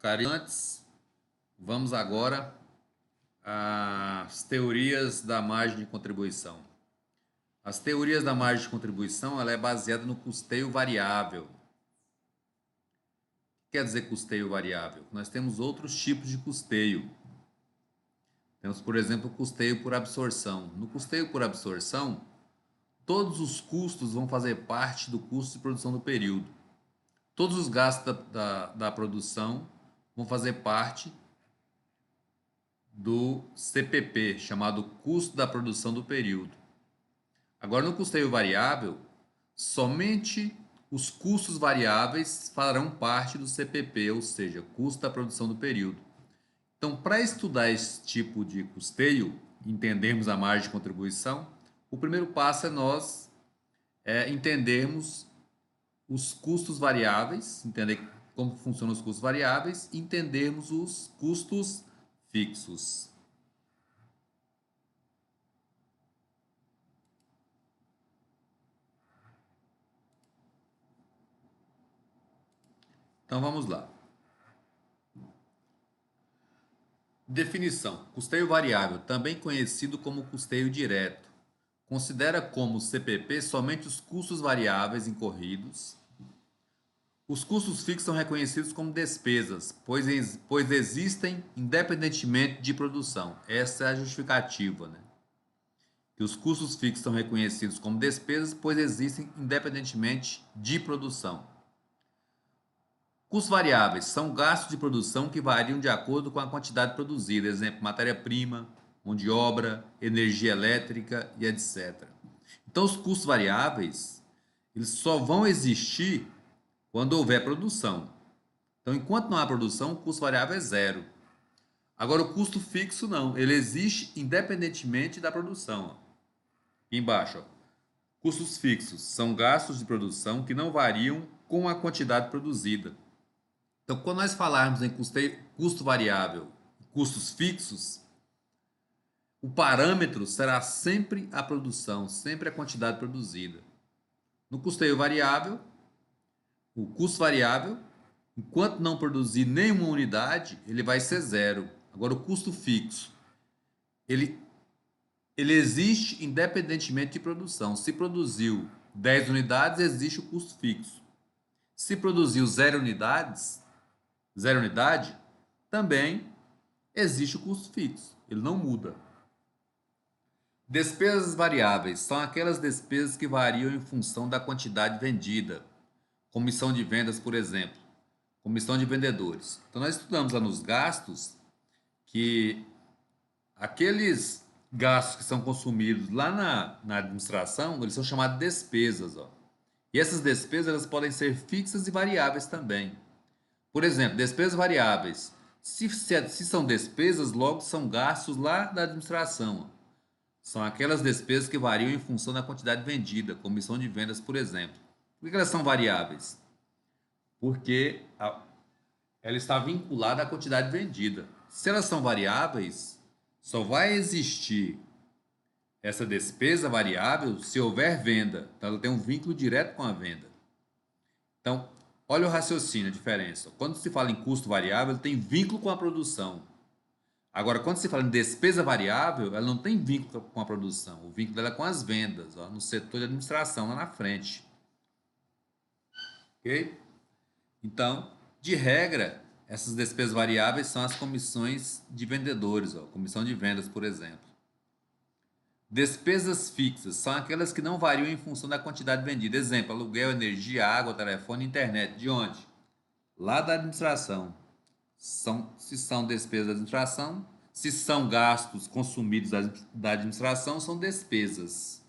Antes, vamos agora às teorias da margem de contribuição. As teorias da margem de contribuição ela é baseada no custeio variável. O que quer dizer custeio variável? Nós temos outros tipos de custeio. Temos, por exemplo, o custeio por absorção. No custeio por absorção, todos os custos vão fazer parte do custo de produção do período. Todos os gastos da produção vão fazer parte do CPP, chamado custo da produção do período. Agora, no custeio variável, somente os custos variáveis farão parte do CPP, ou seja, custo da produção do período. Então, para estudar esse tipo de custeio, entendermos a margem de contribuição, o primeiro passo é nós entendermos os custos variáveis, entender como funcionam os custos variáveis, e entendermos os custos fixos. Então vamos lá. Definição: custeio variável, também conhecido como custeio direto, considera como CPP somente os custos variáveis incorridos. Os custos fixos são reconhecidos como despesas, pois existem independentemente de produção. Essa é a justificativa, né? Que os custos fixos são reconhecidos como despesas, pois existem independentemente de produção. Custos variáveis são gastos de produção que variam de acordo com a quantidade produzida, exemplo, matéria-prima, mão de obra, energia elétrica e etc. Então, os custos variáveis eles só vão existir quando houver produção. Então, enquanto não há produção, o custo variável é zero. Agora, o custo fixo não, ele existe independentemente da produção. Aqui embaixo, ó. Custos fixos são gastos de produção que não variam com a quantidade produzida. Então, quando nós falarmos em custo variável e custos fixos, o parâmetro será sempre a produção, sempre a quantidade produzida. No custeio variável, o custo variável, enquanto não produzir nenhuma unidade, ele vai ser zero. Agora, o custo fixo, ele existe independentemente de produção. Se produziu 10 unidades, existe o custo fixo. Se produziu 0 unidade, também existe o custo fixo. Ele não muda. Despesas variáveis são aquelas despesas que variam em função da quantidade vendida. Comissão de vendas, por exemplo. Comissão de vendedores. Então, nós estudamos lá nos gastos que aqueles gastos que são consumidos lá na administração, eles são chamados de despesas. Ó. E essas despesas elas podem ser fixas e variáveis também. Por exemplo, despesas variáveis. Se são despesas, logo são gastos lá da administração. Ó. São aquelas despesas que variam em função da quantidade vendida, comissão de vendas, por exemplo. Por que elas são variáveis? Porque ela está vinculada à quantidade vendida. Se elas são variáveis, só vai existir essa despesa variável se houver venda. Então, ela tem um vínculo direto com a venda. Então, olha o raciocínio, a diferença. Quando se fala em custo variável, ele tem vínculo com a produção. Agora, quando se fala em despesa variável, ela não tem vínculo com a produção. O vínculo dela é com as vendas, ó, no setor de administração, lá na frente. Ok? Então, de regra, essas despesas variáveis são as comissões de vendedores, ó, comissão de vendas, por exemplo. Despesas fixas são aquelas que não variam em função da quantidade vendida. Exemplo, aluguel, energia, água, telefone, internet. De onde? Lá da administração. Se são despesas da administração, se são gastos consumidos da administração, são despesas.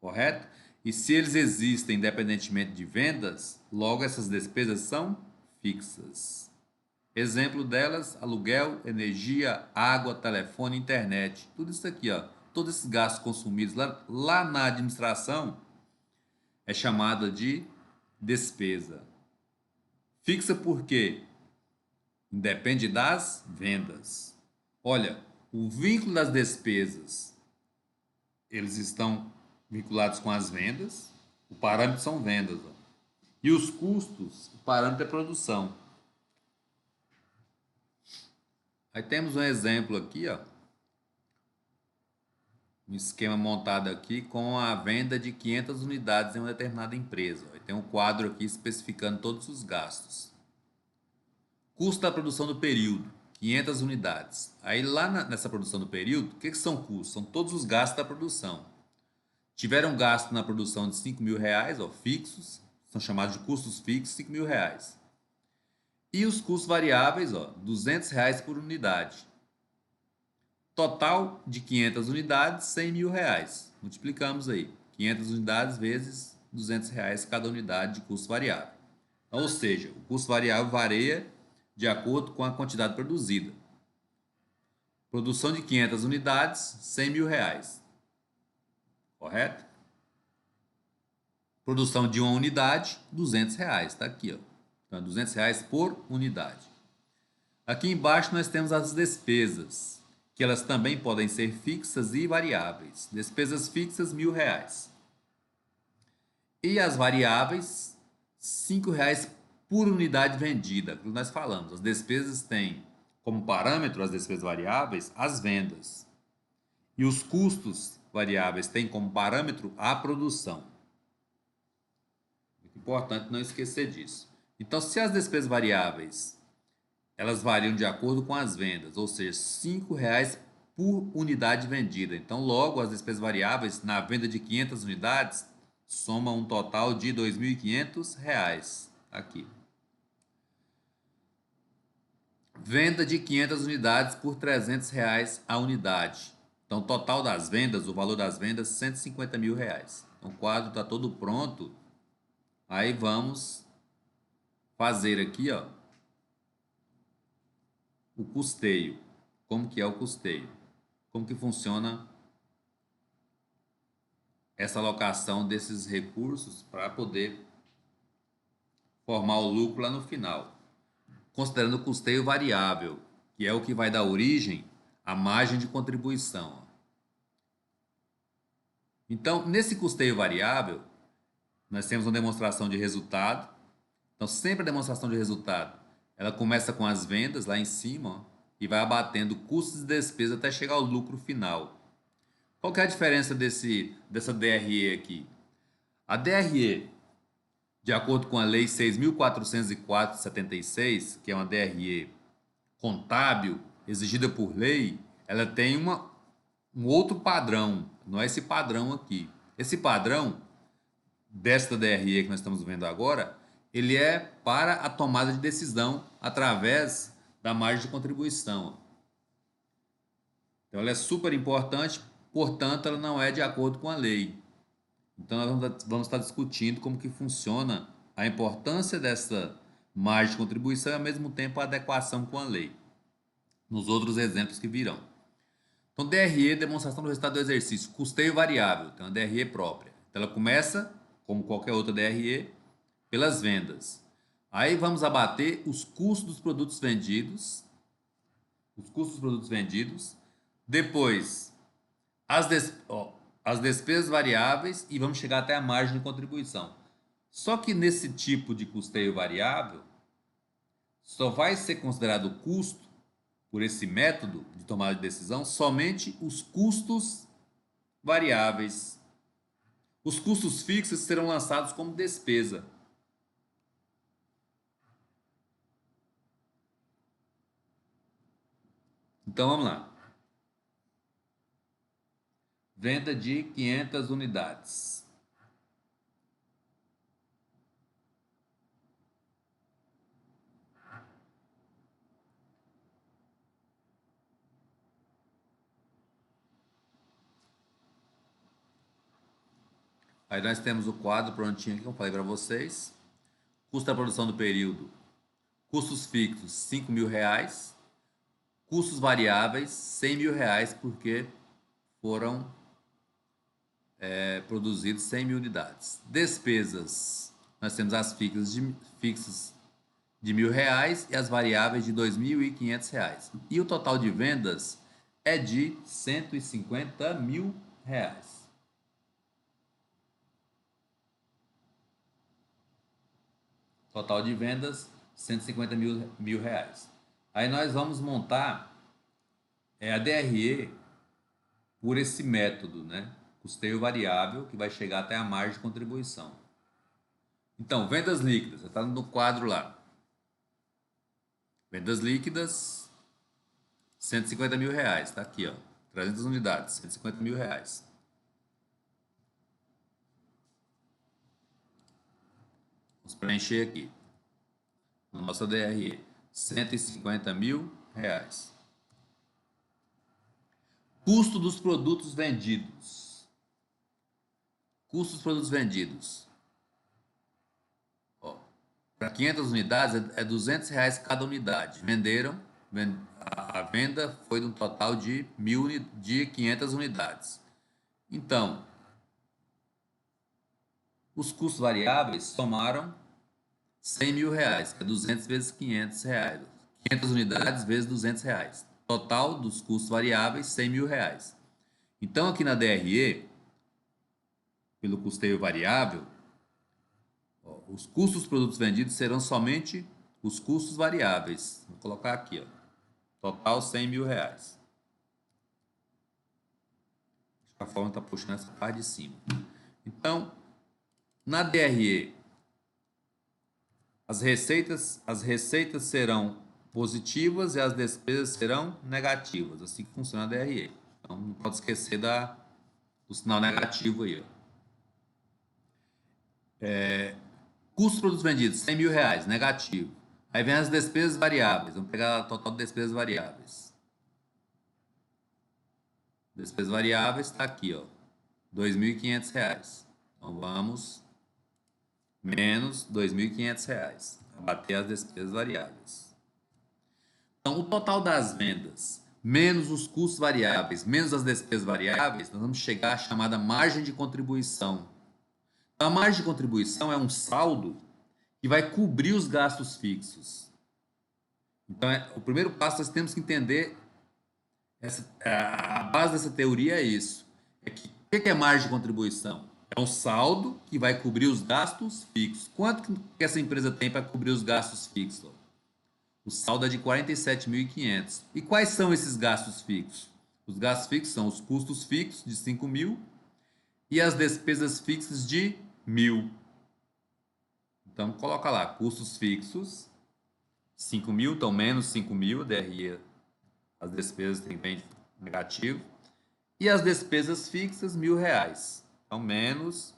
Correto? E se eles existem independentemente de vendas, logo essas despesas são fixas. Exemplo delas, aluguel, energia, água, telefone, internet. Tudo isso aqui, ó, todos esses gastos consumidos lá na administração é chamada de despesa. Fixa por quê? Independe das vendas. Olha, o vínculo das despesas, eles estão vinculados com as vendas, o parâmetro são vendas. Ó. E os custos, o parâmetro é produção. Aí temos um exemplo aqui, ó, um esquema montado aqui com a venda de 500 unidades em uma determinada empresa. Aí tem um quadro aqui especificando todos os gastos. Custo da produção do período, 500 unidades. Aí lá nessa produção do período, o que são custos? São todos os gastos da produção. Tiveram gasto na produção de 5 mil reais, ó, fixos, são chamados de custos fixos, 5 mil reais. E os custos variáveis, ó, 200 reais por unidade. Total de 500 unidades, 100 mil reais. Multiplicamos aí, 500 unidades vezes 200 reais cada unidade de custo variável. Ou seja, o custo variável varia de acordo com a quantidade produzida. Produção de 500 unidades, 100 mil reais. Correto? Produção de uma unidade, 200 reais. Está aqui, ó. Então, 200 reais por unidade. Aqui embaixo nós temos as despesas, que elas também podem ser fixas e variáveis. Despesas fixas, 1.000 reais. E as variáveis, 5 reais por unidade vendida. Como nós falamos, as despesas têm como parâmetro, as despesas variáveis, as vendas. E os custos variáveis têm como parâmetro a produção. Muito importante não esquecer disso. Então, se as despesas variáveis elas variam de acordo com as vendas, ou seja, 5 reais por unidade vendida. Então, logo, as despesas variáveis na venda de 500 unidades somam um total de 2.500 reais. Aqui. Venda de 500 unidades por 300 reais a unidade. Então, o total das vendas, o valor das vendas, 150 mil reais. Então, o quadro está todo pronto. Aí vamos fazer aqui, ó, o custeio. Como que é o custeio? Como que funciona essa alocação desses recursos para poder formar o lucro lá no final? Considerando o custeio variável, que é o que vai dar origem à margem de contribuição. Então, nesse custeio variável, nós temos uma demonstração de resultado. Então, sempre a demonstração de resultado, ela começa com as vendas lá em cima, ó, e vai abatendo custos e despesas até chegar ao lucro final. Qual que é a diferença dessa DRE aqui? A DRE, de acordo com a Lei 6.404/76, que é uma DRE contábil exigida por lei, ela tem um outro padrão, não é esse padrão aqui. Esse padrão desta DRE que nós estamos vendo agora, ele é para a tomada de decisão através da margem de contribuição. Então, ela é super importante, portanto, ela não é de acordo com a lei. Então, nós vamos estar discutindo como que funciona a importância dessa margem de contribuição e, ao mesmo tempo, a adequação com a lei, nos outros exemplos que virão. Então, DRE, demonstração do resultado do exercício, custeio variável, tem uma DRE própria. Então, ela começa, como qualquer outra DRE, pelas vendas. Aí vamos abater os custos dos produtos vendidos, depois as despesas variáveis e vamos chegar até a margem de contribuição. Só que nesse tipo de custeio variável, só vai ser considerado custo, por esse método de tomada de decisão, somente os custos variáveis. Os custos fixos serão lançados como despesa. Então vamos lá. Venda de 500 unidades. Aí nós temos o quadro prontinho aqui, que eu falei para vocês. Custo da produção do período. Custos fixos, 5 mil reais. Custos variáveis, 100 mil reais, porque foram produzidos 100 mil unidades. Despesas, nós temos as fixas de 1.000 reais e as variáveis de 2.500 reais. E o total de vendas é de 150 mil reais. Total de vendas, 150 mil reais. Aí nós vamos montar é a DRE por esse método, né? Custeio variável, que vai chegar até a margem de contribuição. Então, vendas líquidas, está no quadro lá. Vendas líquidas, 150 mil reais, está aqui, ó. 300 unidades, 150 mil reais. Vamos preencher aqui. Na nossa DRE, 150 mil reais. Custo dos produtos vendidos. Custo dos produtos vendidos. Para 500 unidades é 200 reais cada unidade. A venda foi de um total de 500 unidades. Então, os custos variáveis somaram 100 mil reais, que é 200 vezes 500 reais. 500 unidades vezes 200 reais. Total dos custos variáveis, 100 mil reais. Então, aqui na DRE, pelo custeio variável, os custos dos produtos vendidos serão somente os custos variáveis. Vou colocar aqui, ó. Total 100 mil reais. Acho que a forma está puxando essa parte de cima. Então, na DRE, as receitas serão positivas e as despesas serão negativas. Assim que funciona a DRE. Então, não pode esquecer do sinal negativo aí, ó. Custo dos produtos vendidos, 100 mil reais, negativo. Aí vem as despesas variáveis. Vamos pegar a total de despesas variáveis. Despesas variáveis está aqui, ó. R$ 2.500. Então vamos menos R$ 2.500. Abater as despesas variáveis. Então, o total das vendas, menos os custos variáveis, menos as despesas variáveis, nós vamos chegar à chamada margem de contribuição. Então, a margem de contribuição é um saldo que vai cobrir os gastos fixos. Então, o primeiro passo nós temos que entender, a base dessa teoria é isso. O que é margem de contribuição? É um saldo que vai cobrir os gastos fixos. Quanto que essa empresa tem para cobrir os gastos fixos? O saldo é de 47.500. E quais são esses gastos fixos? Os gastos fixos são os custos fixos de 5 mil e as despesas fixas de 1.000. Então, coloca lá, custos fixos, 5 mil, então menos 5 mil, DRE, as despesas tem bem negativo. E as despesas fixas, R$ 1.000. Então, menos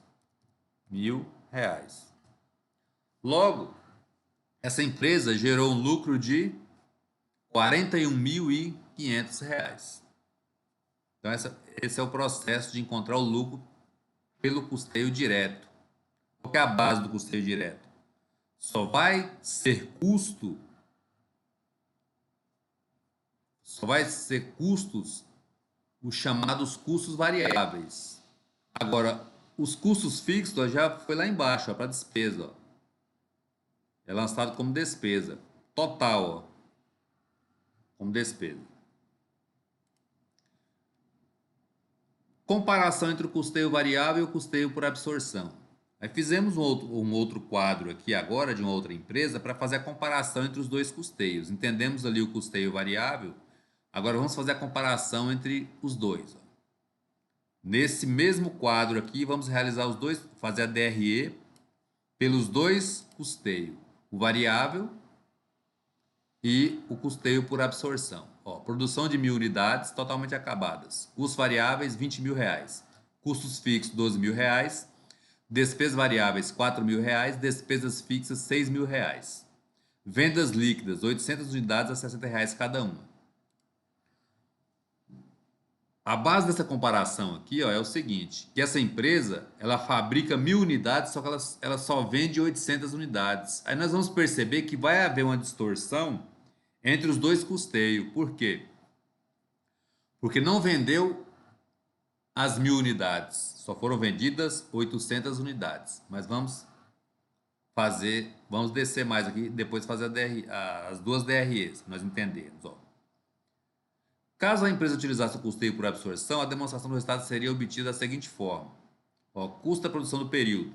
R$ 1.000. Logo, essa empresa gerou um lucro de R$ 41.500. Então, esse é o processo de encontrar o lucro pelo custeio direto. Qual que é a base do custeio direto? Só vai ser custos os chamados custos variáveis. Agora, os custos fixos ó, já foi lá embaixo, para despesa. Ó. É lançado como despesa. Total, ó, como despesa. Comparação entre o custeio variável e o custeio por absorção. Aí fizemos um outro quadro aqui agora de uma outra empresa para fazer a comparação entre os dois custeios. Entendemos ali o custeio variável. Agora vamos fazer a comparação entre os dois. Ó. Nesse mesmo quadro aqui, vamos realizar os dois, fazer a DRE pelos dois custeios. O variável e o custeio por absorção. Ó, produção de 1.000 unidades totalmente acabadas. Custos variáveis, R$ 20.000. Custos fixos, R$ 12.000. Despesas variáveis, R$ 4.000. Despesas fixas, R$ 6.000. Vendas líquidas, 800 unidades a R$ 60 cada uma. A base dessa comparação aqui ó, é o seguinte, que essa empresa ela fabrica 1.000 unidades, só que ela só vende 800 unidades. Aí nós vamos perceber que vai haver uma distorção entre os dois custeios. Por quê? Porque não vendeu as 1.000 unidades, só foram vendidas 800 unidades. Mas vamos descer mais aqui, depois fazer as duas DREs, nós entendemos. Ó. Caso a empresa utilizasse o custeio por absorção, a demonstração do resultado seria obtida da seguinte forma. Ó, custo da produção do período.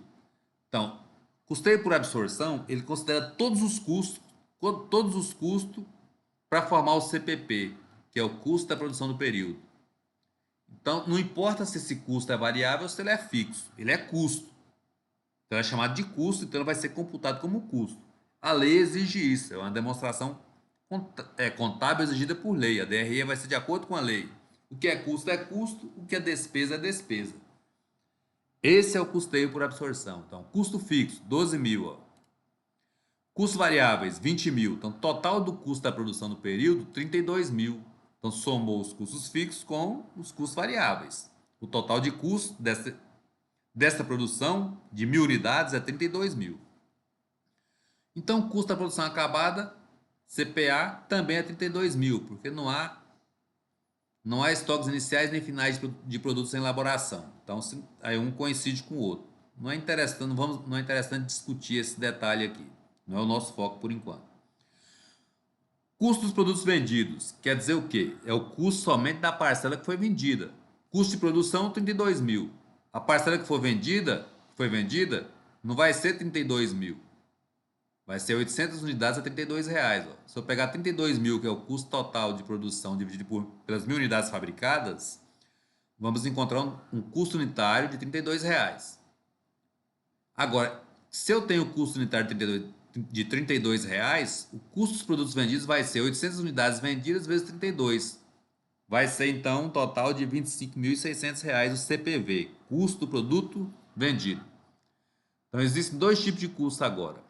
Então, custeio por absorção, ele considera todos os custos para formar o CPP. que é o custo da produção do período. Então, não importa se esse custo é variável ou se ele é fixo, ele é custo. Então, é chamado de custo, então ele vai ser computado como custo. A lei exige isso, é uma demonstração contábil exigida por lei. A DRE vai ser de acordo com a lei. O que é custo, o que é despesa. Esse é o custeio por absorção. Então, custo fixo, 12 mil. Ó. Custos variáveis, 20 mil. Então, total do custo da produção do período, 32 mil. Então, somou os custos fixos com os custos variáveis. O total de custo desta produção de 1.000 unidades é 32 mil. Então, o custo da produção acabada, CPA, também é 32 mil, porque não há estoques iniciais nem finais de produtos em elaboração. Então, aí um coincide com o outro. Não é interessante discutir esse detalhe aqui. Não é o nosso foco por enquanto. Custo dos produtos vendidos. Quer dizer o quê? É o custo somente da parcela que foi vendida. Custo de produção, 32 mil. A parcela que foi vendida, não vai ser 32 mil. Vai ser 800 unidades a 32 reais. Ó. Se eu pegar 32 mil, que é o custo total de produção, dividido pelas 1.000 unidades fabricadas, vamos encontrar um custo unitário de 32 reais. Agora, se eu tenho o custo unitário de 32 reais, o custo dos produtos vendidos vai ser 800 unidades vendidas vezes 32. Vai ser, então, um total de R$ 25.600 o CPV, custo do produto vendido. Então, existem dois tipos de custo agora.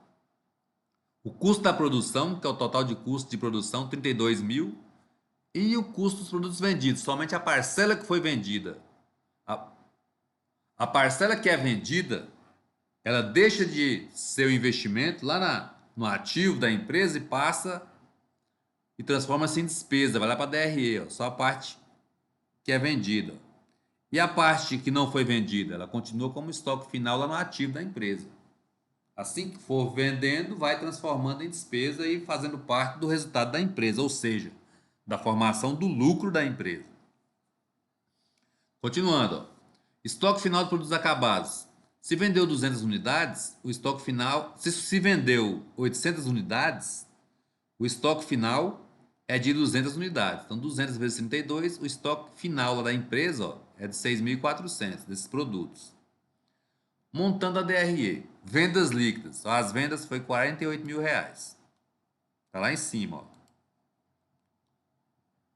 O custo da produção, que é o total de custo de produção, 32 mil, e o custo dos produtos vendidos, somente a parcela que foi vendida. A parcela que é vendida, ela deixa de ser o investimento lá no ativo da empresa e passa e transforma-se em despesa, vai lá para a DRE, ó, só a parte que é vendida. E a parte que não foi vendida, ela continua como estoque final lá no ativo da empresa. Assim que for vendendo, vai transformando em despesa e fazendo parte do resultado da empresa, ou seja, da formação do lucro da empresa. Continuando, ó. Estoque final de produtos acabados. Se vendeu 200 unidades, o estoque final, se vendeu 800 unidades, o estoque final é de 200 unidades. Então, 200 vezes 32, o estoque final da empresa ó, é de 6.400 desses produtos. Montando a DRE. Vendas líquidas. As vendas foi 48 mil reais. Está lá em cima. Ó.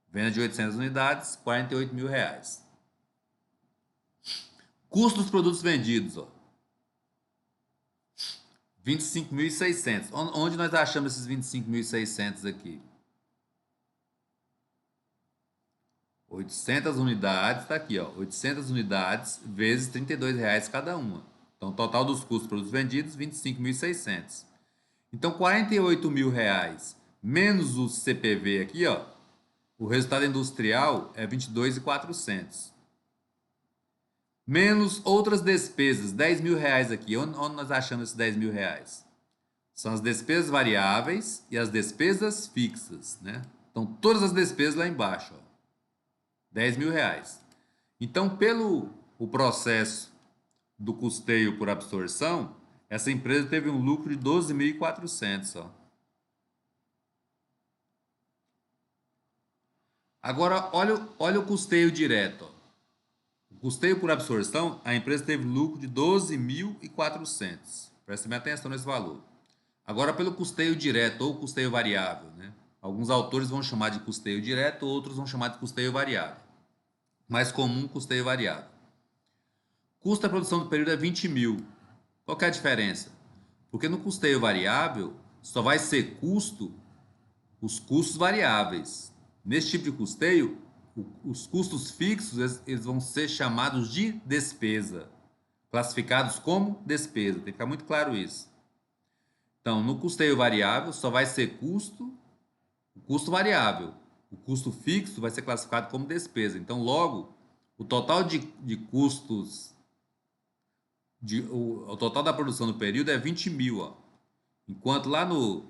Venda de 800 unidades, 48 mil reais. Custo dos produtos vendidos. Ó. 25.600. Onde nós achamos esses 25.600 aqui? 800 unidades, está aqui, ó. 800 unidades vezes 32 reais cada uma. Então, total dos custos dos produtos vendidos, 25.600. Então, 48 mil reais menos o CPV aqui, ó, o resultado industrial é 22.400. Menos outras despesas, 10 mil reais aqui. Onde nós achamos esses 10 mil reais? São as despesas variáveis e as despesas fixas, né? Então, todas as despesas lá embaixo, ó. 10 mil reais. Então, pelo o processo do custeio por absorção, essa empresa teve um lucro de 12.400, ó. Agora, olha o custeio direto. Ó. O custeio por absorção, a empresa teve lucro de 12.400. Preste bem atenção nesse valor. Agora, pelo custeio direto ou custeio variável, né? Alguns autores vão chamar de custeio direto, outros vão chamar de custeio variável. Mais comum, custeio variável. Custo da produção do período é 20 mil. Qual que é a diferença? Porque no custeio variável, só vai ser custo os custos variáveis. Nesse tipo de custeio, os custos fixos eles vão ser chamados de despesa, classificados como despesa. Tem que ficar muito claro isso. Então, no custeio variável, só vai ser o custo variável. O custo fixo vai ser classificado como despesa. Então, logo, o total de custos, o total da produção do período é 20 mil. Ó. Enquanto lá no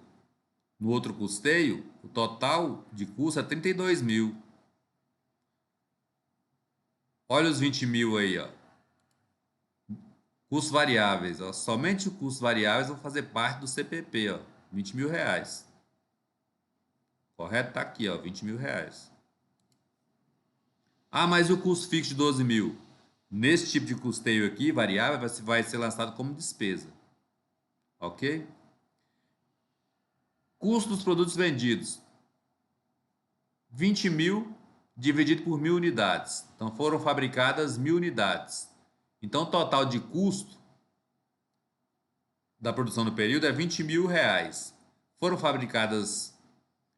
outro custeio, o total de custo é 32 mil. Olha os 20 mil aí, ó. Custos variáveis, ó. Somente os custos variáveis vão fazer parte do CPP, ó. 20 mil reais. Correto? Tá aqui, ó. 20 mil reais. Ah, mas e o custo fixo de 12 mil? Nesse tipo de custeio aqui, variável, vai ser lançado como despesa. Ok? Custo dos produtos vendidos. 20 mil dividido por 1.000 unidades. Então foram fabricadas 1.000 unidades. Então o total de custo da produção no período é 20 mil reais. Foram fabricadas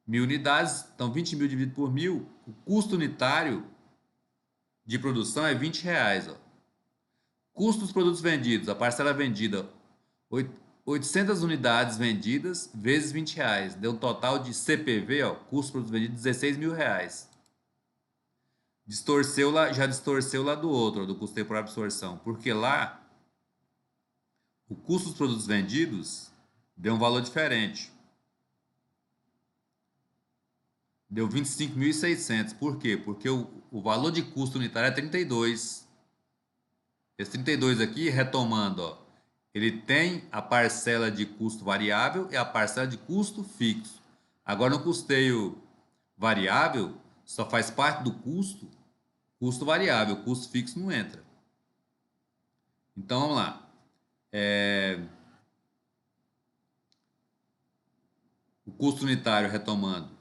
1.000 unidades, então 20 mil dividido por 1.000, o custo unitário de produção é 20 reais. Ó. Custo dos produtos vendidos, a parcela vendida, 800 unidades vendidas vezes 20 reais. Deu um total de CPV, ó, custo dos produtos vendidos, 16 mil reais. Distorceu lá, já distorceu lá do outro, ó, do custeio por absorção, porque lá o custo dos produtos vendidos deu um valor diferente. Deu 25.600. Por quê? Porque o valor de custo unitário é 32. Esse 32 aqui, retomando, ó, ele tem a parcela de custo variável e a parcela de custo fixo. Agora, no custeio variável, só faz parte do custo variável, custo fixo não entra. Então, vamos lá. O custo unitário, retomando,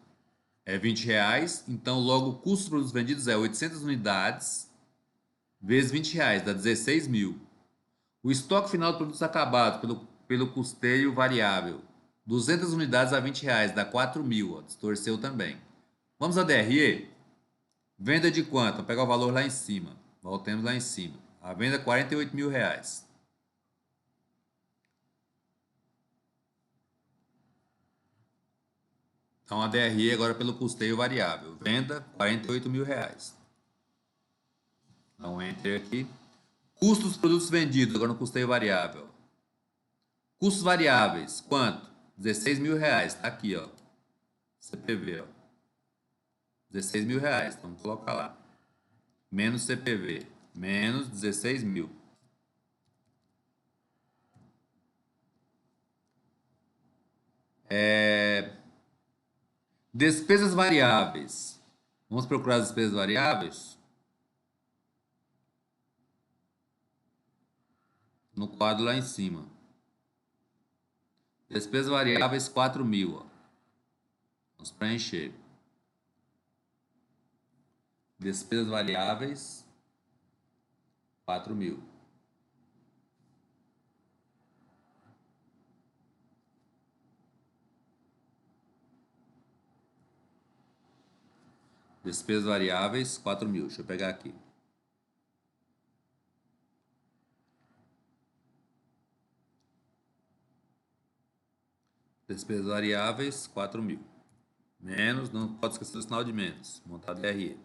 é 20 reais. Então, logo, o custo dos produtos vendidos é 800 unidades vezes 20 reais, dá 16 mil. O estoque final de produtos acabados pelo custeio variável, 200 unidades a 20 reais, dá 4 mil, ó, distorceu também. Vamos a DRE? Venda de quanto? Vou pegar o valor lá em cima. Voltemos lá em cima. A venda é 48 mil reais. Então, a DRE agora pelo custeio variável. Venda, 48 mil reais. Então, enter aqui. Custos dos produtos vendidos, agora no custeio variável. Custos variáveis, quanto? 16 mil reais. Tá aqui, ó. CPV, ó. 16 mil reais. Então, vamos colocar lá. Menos CPV. Menos 16 mil. Despesas variáveis. Vamos procurar as despesas variáveis? No quadro lá em cima. Despesas variáveis, 4 mil. Ó. Vamos preencher. Despesas variáveis, 4 mil. Despesas variáveis, 4 mil. Deixa eu pegar aqui. Despesas variáveis, 4 mil. Menos, não pode esquecer do sinal de menos. Montar DRE.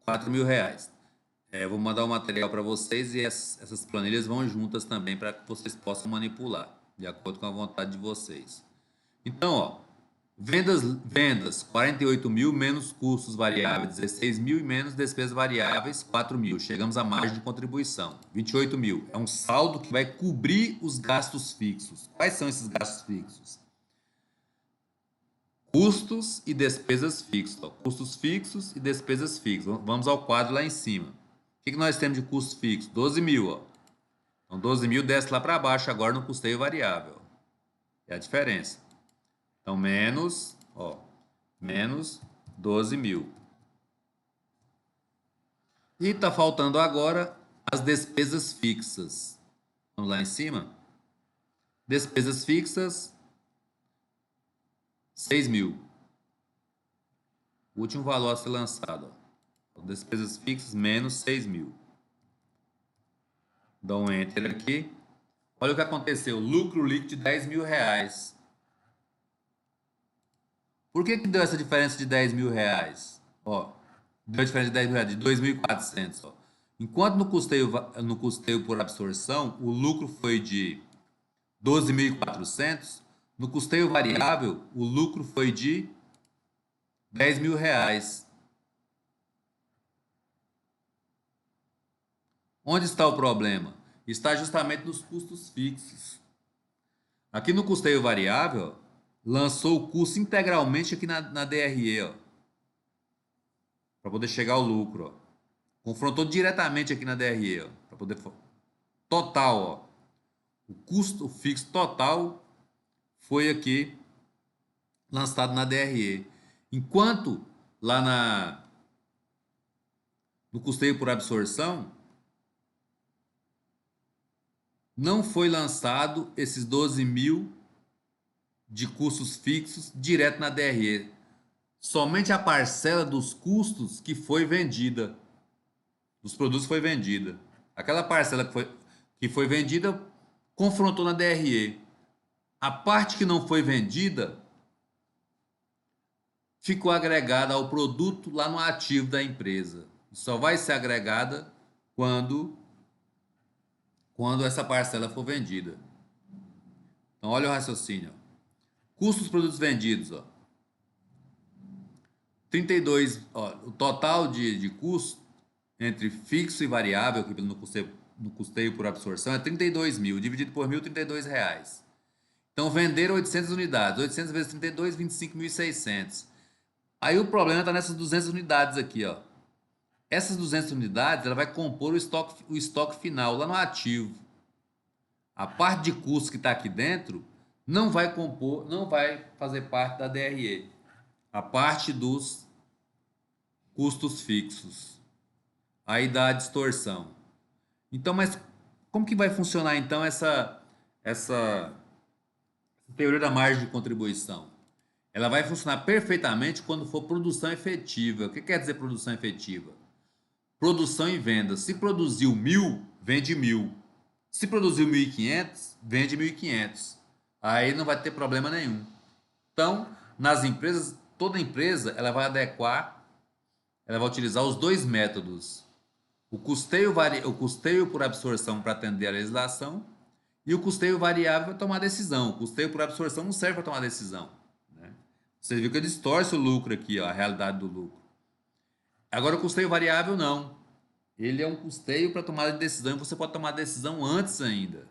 4 mil reais. Eu vou mandar o material para vocês e essas planilhas vão juntas também para que vocês possam manipular, de acordo com a vontade de vocês. Então, ó, vendas 48 mil menos custos variáveis 16 mil e menos despesas variáveis 4 mil. Chegamos à margem de contribuição 28 mil. É um saldo que vai cobrir os gastos fixos. Quais são esses gastos fixos? Custos e despesas fixos. Ó, custos fixos e despesas fixas. Vamos ao quadro lá em cima. O que nós temos de custo fixo? 12 mil. Ó. Então, 12 mil desce lá para baixo agora no custeio variável. É a diferença. Então, menos 12 mil. E está faltando agora as despesas fixas. Vamos lá em cima. Despesas fixas, 6 mil. O último valor a ser lançado. Ó. Despesas fixas, menos 6 mil. Dá um Enter aqui. Olha o que aconteceu. Lucro líquido de 10 mil reais. Por que deu essa diferença de 10 mil reais? Ó, deu a diferença de 10 mil reais, de 2.400. Ó. Enquanto no custeio por absorção, o lucro foi de 12.400, no custeio variável, o lucro foi de 10 mil reais. Onde está o problema? Está justamente nos custos fixos. Aqui no custeio variável, lançou o custo integralmente aqui na DRE. Ó. para poder chegar ao lucro, ó. Confrontou diretamente aqui na DRE, ó, para poder total, ó. O custo fixo total foi aqui lançado na DRE. Enquanto lá no custeio por absorção não foi lançado esses 12 mil de custos fixos direto na DRE. Somente a parcela dos custos que foi vendida, dos produtos foi vendida. Aquela parcela que foi vendida confrontou na DRE. A parte que não foi vendida ficou agregada ao produto lá no ativo da empresa. Só vai ser agregada quando, quando essa parcela for vendida. Então, olha o raciocínio. Custo dos produtos vendidos, ó. 32, ó, o total de custo entre fixo e variável, que no custeio por absorção, é 32 mil, dividido por mil, R$ 32. Então, venderam 800 unidades. 800 vezes 32, 25.600. Aí o problema está nessas 200 unidades aqui, ó. Essas 200 unidades, ela vai compor o estoque final lá no ativo. A parte de custo que está aqui dentro não vai compor, não vai fazer parte da DRE. A parte dos custos fixos. Aí dá a distorção. Então, mas como que vai funcionar então essa teoria da margem de contribuição? Ela vai funcionar perfeitamente quando for produção efetiva. O que quer dizer produção efetiva? Produção e venda. Se produziu 1.000, vende 1.000. Se produziu 1.500, vende 1.500. Aí não vai ter problema nenhum. Então, nas empresas, toda empresa ela vai adequar, ela vai utilizar os dois métodos. O custeio por absorção para atender a legislação e o custeio variável para tomar decisão. O custeio por absorção não serve para tomar decisão, né? Você viu que ele distorce o lucro aqui, ó, a realidade do lucro. Agora, o custeio variável não. Ele é um custeio para tomada de decisão e você pode tomar decisão antes ainda.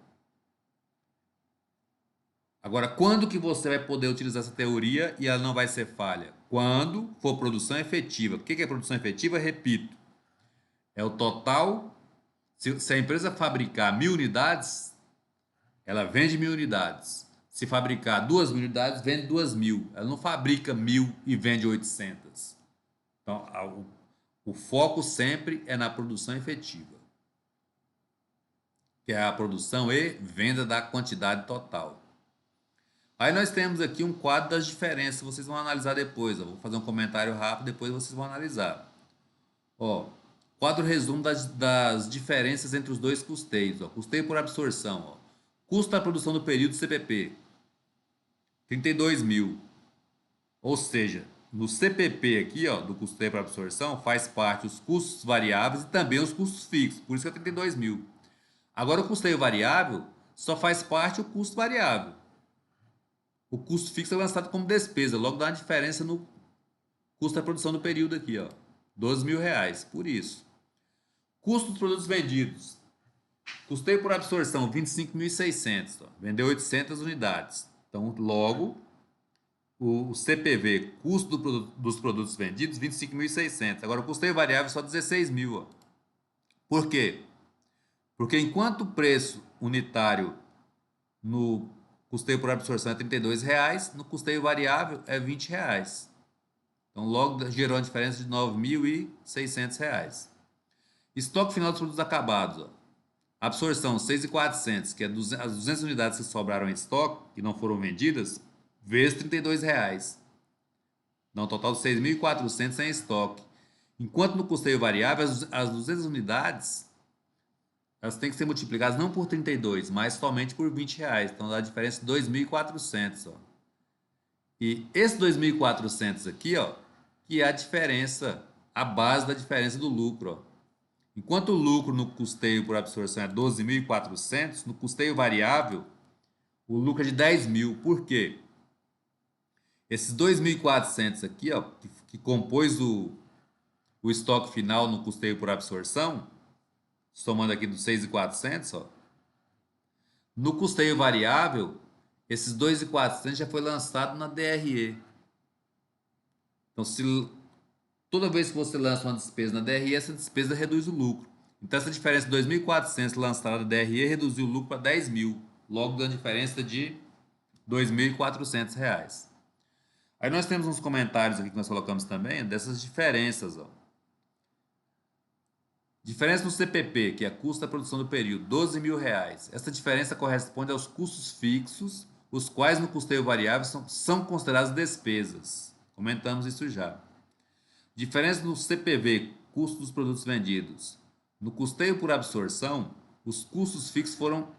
Agora, quando que você vai poder utilizar essa teoria e ela não vai ser falha? Quando for produção efetiva. O que é produção efetiva? Repito, é o total. Se a empresa fabricar 1.000 unidades, ela vende 1.000 unidades. Se fabricar 2.000 unidades, vende 2.000. Ela não fabrica 1.000 e vende 800. Então, o foco sempre é na produção efetiva, que é a produção e venda da quantidade total. Aí nós temos aqui um quadro das diferenças, vocês vão analisar depois. Eu vou fazer um comentário rápido, depois vocês vão analisar. Ó, quadro resumo das diferenças entre os dois custeios. Ó. Custeio por absorção. Ó. Custo da produção do período CPP, 32 mil. Ou seja, no CPP aqui, ó, do custeio por absorção, faz parte os custos variáveis e também os custos fixos. Por isso que é 32 mil. Agora, o custeio variável só faz parte o custo variável. O custo fixo é lançado como despesa, logo dá uma diferença no custo da produção do período aqui, ó. R$ 12.000, por isso. Custo dos produtos vendidos. Custeio por absorção, 25.600. Vendeu 800 unidades. Então, logo, o CPV, custo dos produtos vendidos, 25.600. Agora, o custeio variável só 16 mil. Ó. Por quê? Porque enquanto o preço unitário no custeio por absorção é R$ 32, no custeio variável é R$ 20. Então, logo gerou uma diferença de R$ 9.600. Estoque final dos produtos acabados. Ó. Absorção 6.400, que é as 200 unidades que sobraram em estoque, que não foram vendidas, vezes R$ 32. Dá um total de 6.400 em estoque. Enquanto no custeio variável, as 200 unidades elas têm que ser multiplicadas não por 32, mas somente por R$ 20. Então dá a diferença de 2.400. Ó. E esse 2.400 aqui, ó, que é a diferença, a base da diferença do lucro. Ó. Enquanto o lucro no custeio por absorção é 12.400, no custeio variável, o lucro é de 10 mil. Por quê? Esses 2.400 aqui, ó, que compôs o estoque final no custeio por absorção, somando aqui dos 6.400, ó, no custeio variável, esses 2.400 já foi lançado na DRE. Então, Toda vez que você lança uma despesa na DRE, essa despesa reduz o lucro. Então, essa diferença de 2.400 lançada na DRE reduziu o lucro para 10.000, logo dando diferença de R$ 2.400. Aí nós temos uns comentários aqui que nós colocamos também dessas diferenças. Ó. Diferença no CPP, que é custo da produção do período, R$ 12.000. Essa diferença corresponde aos custos fixos, os quais no custeio variável são considerados despesas. Comentamos isso já. Diferença no CPV, custo dos produtos vendidos. No custeio por absorção, os custos fixos foram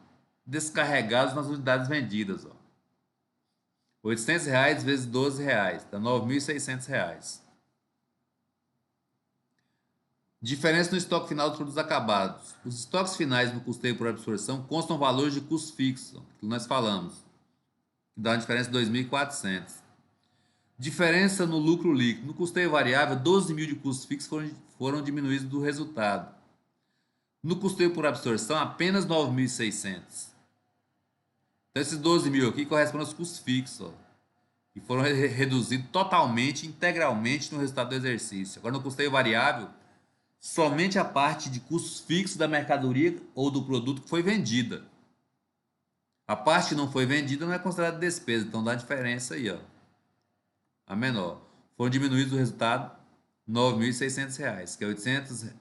descarregados nas unidades vendidas. Ó. R$ 800 vezes R$ 12, dá R$ 9.600. Diferença no estoque final dos produtos acabados. Os estoques finais no custeio por absorção constam valores de custo fixo, que nós falamos, que dá uma diferença de 2.400. Diferença no lucro líquido. No custeio variável, 12.000 de custos fixos foram diminuídos do resultado. No custeio por absorção, apenas 9.600. Então, esses 12.000 aqui correspondem aos custos fixos, ó, e foram reduzidos totalmente, integralmente no resultado do exercício. Agora, no custeio variável, somente a parte de custos fixos da mercadoria ou do produto que foi vendida. A parte que não foi vendida não é considerada despesa, então dá a diferença aí, ó. A menor. Foram diminuídos o resultado R$ 9.600, que é R$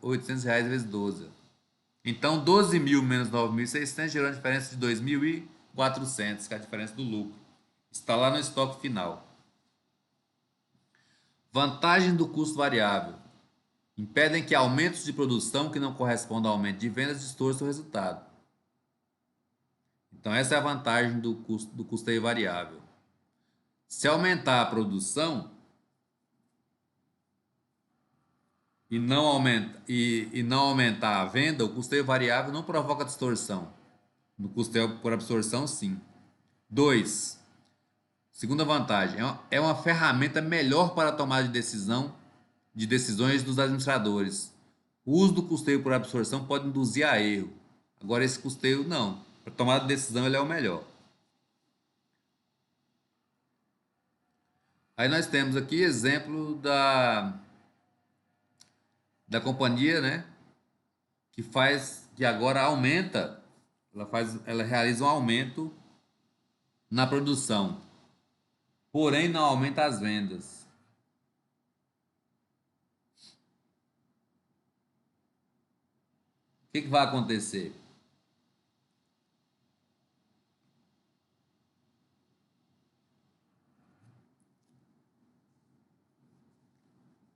800 vezes 12. Então, 12.000 menos 9.600 gerou a diferença de 2.400, que é a diferença do lucro. Está lá no estoque final. Vantagem do custo variável. Impedem que aumentos de produção que não correspondam ao aumento de vendas distorçam o resultado. Então, essa é a vantagem do custeio variável. Se aumentar a produção e não aumentar a venda, o custeio variável não provoca distorção. No custeio por absorção, sim. 2. Segunda vantagem, é uma ferramenta melhor para a tomada de decisões dos administradores. O uso do custeio por absorção pode induzir a erro. Agora, esse custeio, não. Para tomada de decisão, ele é o melhor. Aí nós temos aqui exemplo da companhia, né? Que agora aumenta, ela realiza um aumento na produção, porém não aumenta as vendas. O que vai acontecer?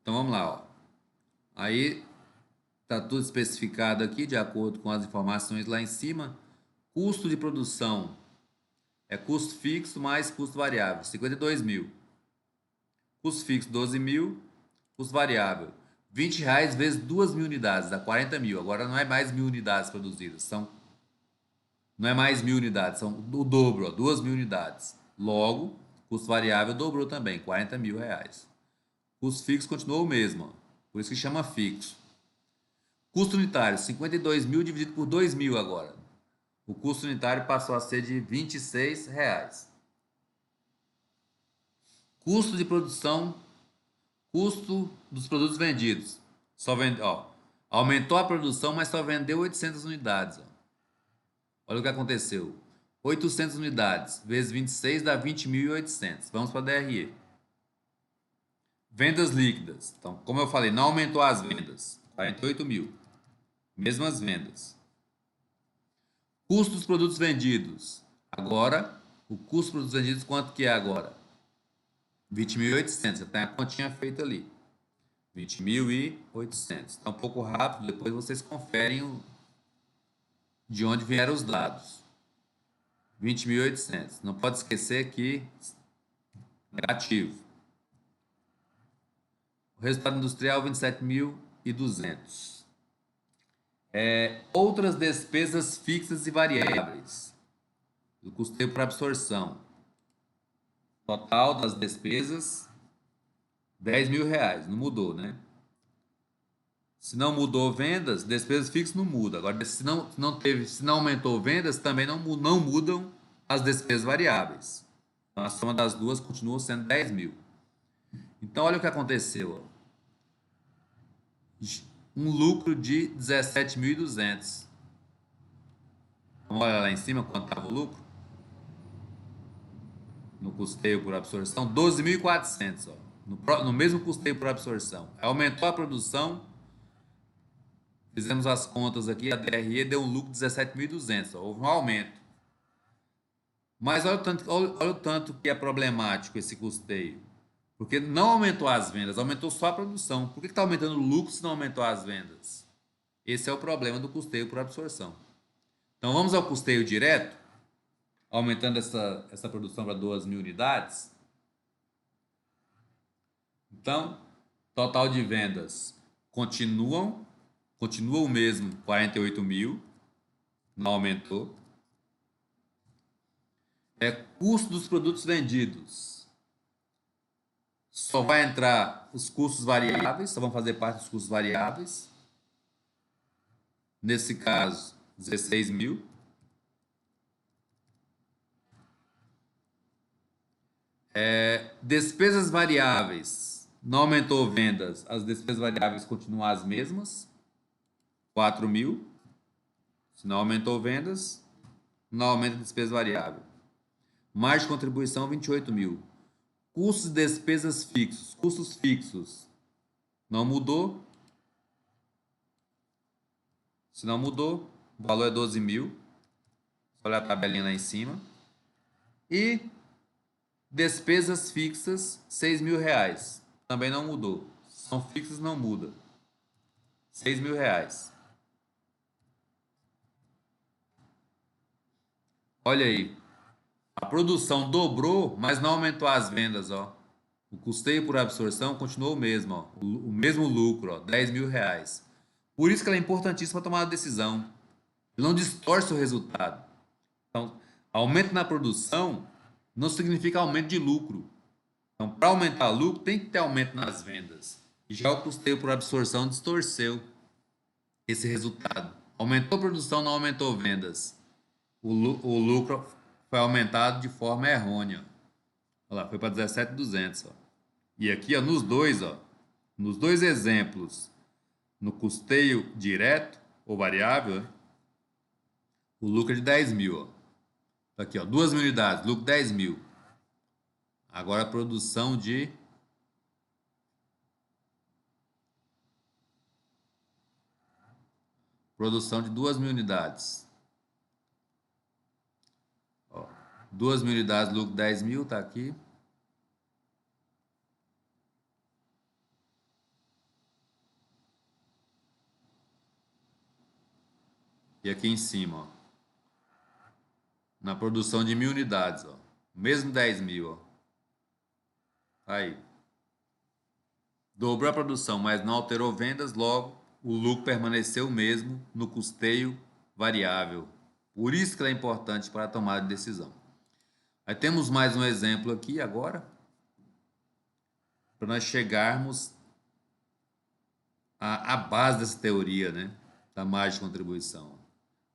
Então vamos lá, ó. Aí tá tudo especificado aqui de acordo com as informações lá em cima. Custo de produção é custo fixo mais custo variável, 52.000. Custo fixo, 12.000. Custo variável, R$ 20 vezes 2.000 unidades, dá 40.000. Agora não é mais 1.000 unidades produzidas, não é mais 1.000 unidades, são o dobro, 2.000 unidades. Logo, custo variável dobrou também, R$ 40.000. Custo fixo continuou o mesmo, ó, por isso que chama fixo. Custo unitário, 52.000 dividido por 2.000 agora. O custo unitário passou a ser de R$ 26. Custo de produção, custo dos produtos vendidos. Aumentou a produção, mas só vendeu 800 unidades. Ó. Olha o que aconteceu. 800 unidades vezes 26 dá 20.800. Vamos para a DRE. Vendas líquidas. Então, como eu falei, não aumentou as vendas. 48.000. Mesmas vendas. Custo dos produtos vendidos. Agora, o custo dos produtos vendidos, quanto que é agora? 20.800. Já tem a continha feita ali. 20.800. Está um pouco rápido, depois vocês conferem de onde vieram os dados. 20.800. Não pode esquecer que negativo. O resultado industrial, 27.200. Outras despesas fixas e variáveis do custeio por absorção. Total das despesas, R$ 10.000. Não mudou, né? Se não mudou vendas, despesas fixas não muda. Agora, se não aumentou vendas, também não mudam as despesas variáveis. Então, a soma das duas continua sendo 10.000. Então, olha o que aconteceu. Ó. um lucro de 17.200. Vamos olhar lá em cima quanto estava o lucro? No custeio por absorção, 12.400, ó. No mesmo custeio por absorção. Aumentou a produção, fizemos as contas aqui, a DRE deu um lucro de 17.200, houve um aumento. Mas olha o tanto que é problemático esse custeio. Porque não aumentou as vendas, aumentou só a produção. Por que está aumentando o lucro se não aumentou as vendas? Esse é o problema do custeio por absorção. Então vamos ao custeio direto, aumentando essa produção para 2.000 unidades. Então, total de vendas continua o mesmo, 48.000, não aumentou. Custo dos produtos vendidos. Só vai entrar os custos variáveis, só vão fazer parte dos custos variáveis. Nesse caso, 16.000. Despesas variáveis. Não aumentou vendas, as despesas variáveis continuam as mesmas, 4.000. Se não aumentou vendas, não aumenta a despesa variável. Margem de contribuição, 28.000. Custos e despesas fixos. Custos fixos. Não mudou. Se não mudou, o valor é 12.000. Só olhar a tabelinha lá em cima. E despesas fixas, 6.000 reais. Também não mudou. São fixas, não muda. 6.000 reais. Olha aí. A produção dobrou, mas não aumentou as vendas, ó. O custeio por absorção continuou o mesmo, ó. O mesmo lucro, ó, 10.000 reais. Por isso que ela é importantíssima para tomar a decisão. Ele não distorce o resultado. Então, aumento na produção não significa aumento de lucro. Então, para aumentar o lucro, tem que ter aumento nas vendas. E já o custeio por absorção distorceu esse resultado. Aumentou a produção, não aumentou vendas. O lucro foi aumentado de forma errônea. Olha lá, foi para 17.200. E aqui, ó, nos dois exemplos, no custeio direto ou variável, o lucro é de 10.000. Ó. Aqui, ó, 2.000 unidades, lucro 10.000. Agora a produção de produção de 2.000 unidades. Ó, 2.000 unidades, lucro 10.000, tá aqui. E aqui em cima, ó, na produção de 1.000 unidades, ó, mesmo 10.000, ó. Tá aí. Dobrou a produção, mas não alterou vendas, logo o lucro permaneceu o mesmo no custeio variável. Por isso que ela é importante para a tomada de decisão. Aí temos mais um exemplo aqui agora, para nós chegarmos à base dessa teoria, né, da margem de contribuição.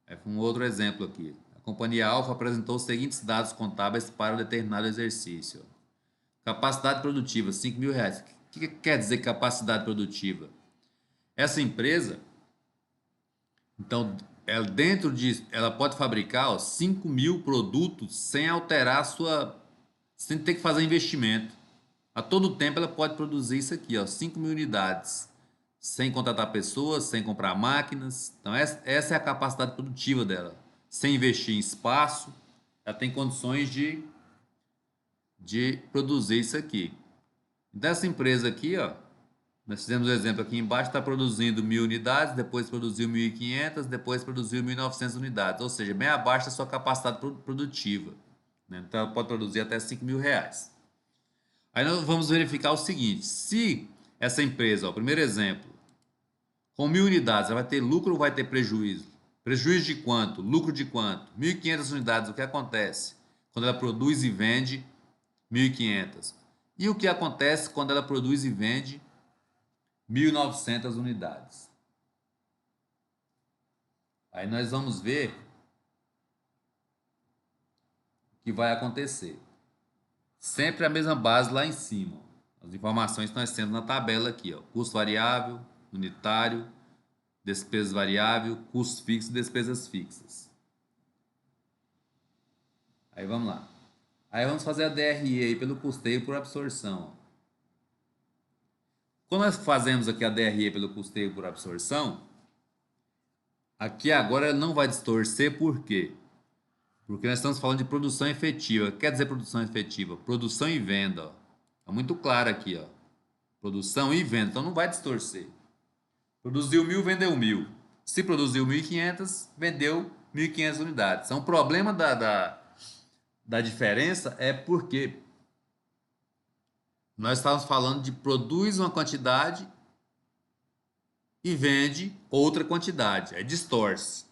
Aí um outro exemplo aqui. A companhia Alfa apresentou os seguintes dados contábeis para um determinado exercício. Capacidade produtiva, 5.000 reais. O que quer dizer capacidade produtiva? Essa empresa, então, ela pode fabricar, ó, 5.000 produtos sem alterar sem ter que fazer investimento. A todo tempo ela pode produzir isso aqui, ó, 5.000 unidades, sem contratar pessoas, sem comprar máquinas. Então, essa é a capacidade produtiva dela. Sem investir em espaço, ela tem condições de produzir isso aqui. Dessa empresa aqui, ó, nós fizemos o exemplo aqui embaixo, está produzindo 1.000 unidades, depois produziu 1.500, depois produziu 1.900 unidades, ou seja, bem abaixo da sua capacidade produtiva. Né? Então, ela pode produzir até 5.000 reais. Aí nós vamos verificar o seguinte, se essa empresa, ó, primeiro exemplo, com 1.000 unidades, ela vai ter lucro ou vai ter prejuízo? Prejuízo de quanto? Lucro de quanto? 1.500 unidades, o que acontece? Quando ela produz e vende 1.500. E o que acontece quando ela produz e vende 1.900 unidades? Aí nós vamos ver o que vai acontecer. Sempre a mesma base lá em cima. As informações que nós temos na tabela aqui, ó. Custo variável, unitário, despesas variáveis, custos fixos e despesas fixas. Aí vamos lá. Aí vamos fazer a DRE aí pelo custeio por absorção. Quando nós fazemos aqui a DRE pelo custeio por absorção, aqui agora não vai distorcer, por quê? Porque nós estamos falando de produção efetiva. Quer dizer produção efetiva? Produção e venda. Ó. É muito claro aqui, ó. Produção e venda. Então não vai distorcer. Produziu 1.000, vendeu 1.000. Se produziu 1.500, vendeu 1.500 unidades. Então o problema da diferença é porque nós estávamos falando de produz uma quantidade e vende outra quantidade. Aí distorce.